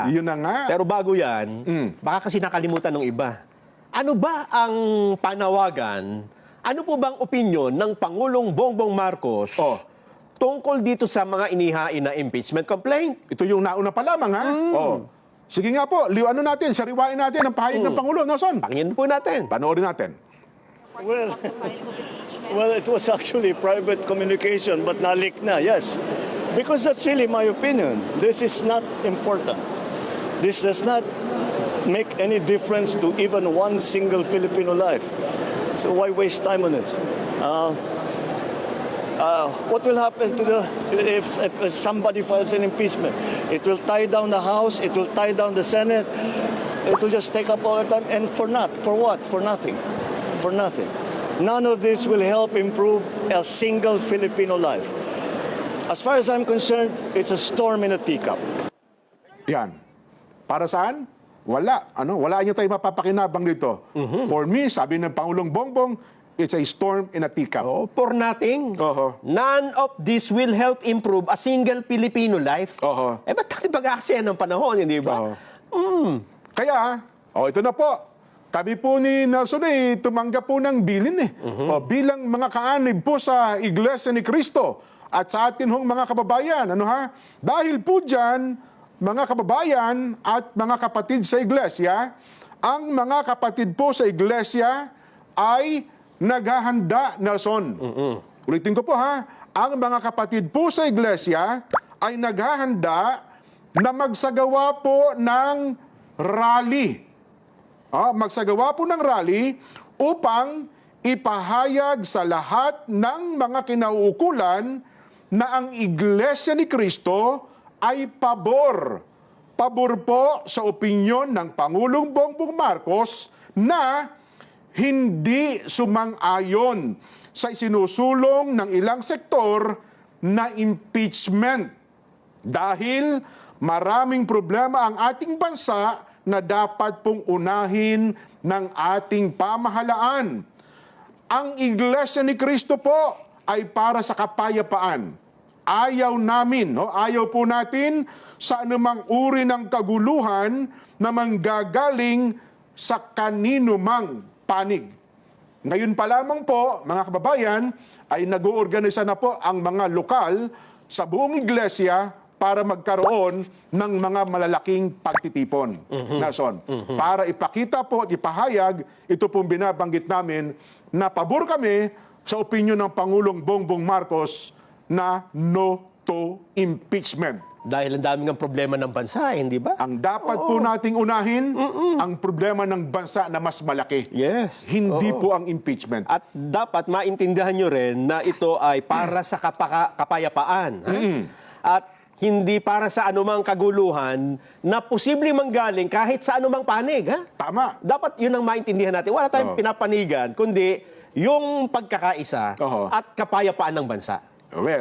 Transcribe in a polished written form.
Yun na nga. Pero bago yan, baka kasi nakalimutan ng iba. Ano ba ang panawagan, ano po bang opinion ng Pangulong Bongbong Marcos tungkol dito sa mga inihain na impeachment complaint? Ito yung nauna pa lamang, ha? Sige nga po, natin, sariwain natin ang pahayag ng Pangulo, Nelson. Pakinggan po natin. Panoorin natin. Well, it was actually private communication, but nalik na, yes. Because that's really my opinion. This is not important. This does not make any difference to even one single Filipino life. So why waste time on this? What will happen to if somebody files an impeachment? It will tie down the House, it will tie down the Senate, it will just take up all the time, and for what? For nothing. For nothing. None of this will help improve a single Filipino life. As far as I'm concerned, it's a storm in a teacup. Yan. Para saan? Wala. Wala niyo tayo mapapakinabang dito. For me, sabi ng Pangulong Bongbong, it's a storm in a teacup. For nothing. None of this will help improve a single Filipino life. Ba't natin pag-aaksaya ng panahon, hindi ba? Kaya, ito na po. Kami po ni Nelson tumanggap po ng bilin bilang mga kaanib po sa Iglesia ni Cristo at sa atin hong mga kababayan. Dahil po dyan, mga kababayan at mga kapatid sa Iglesia, ang mga kapatid po sa Iglesia ay naghahanda, Nelson. Ulitin ko po ang mga kapatid po sa Iglesia ay naghahanda na magsagawa po ng rally. Magsagawa po ng rally upang ipahayag sa lahat ng mga kinauukulan na ang Iglesia ni Cristo ay pabor. Pabor po sa opinyon ng Pangulong Bongbong Marcos na hindi sumang-ayon sa isinusulong ng ilang sektor na impeachment. Dahil maraming problema ang ating bansa na dapat pong unahin ng ating pamahalaan. Ang Iglesia ni Cristo po ay para sa kapayapaan. Ayaw namin, ayaw po natin sa anumang uri ng kaguluhan na manggagaling sa kanino mang panig. Ngayon pa lamang po, mga kababayan, ay nag-uorganisa na po ang mga lokal sa buong iglesia para magkaroon ng mga malalaking pagtitipon. Nelson, para ipakita po at ipahayag, ito pong binabanggit namin na pabor kami sa opinyon ng Pangulong Bongbong Marcos na no to impeachment. Dahil ang daming ang problema ng bansa, hindi ba? Ang dapat po nating unahin, ang problema ng bansa na mas malaki. Yes. Hindi po ang impeachment. At dapat maintindihan nyo rin na ito ay para sa kapayapaan. At hindi para sa anumang kaguluhan na posibleng manggaling kahit sa anumang panig. Tama. Dapat yun ang maintindihan natin. Wala tayong pinapanigan, kundi yung pagkakaisa at kapayapaan ng bansa. Well,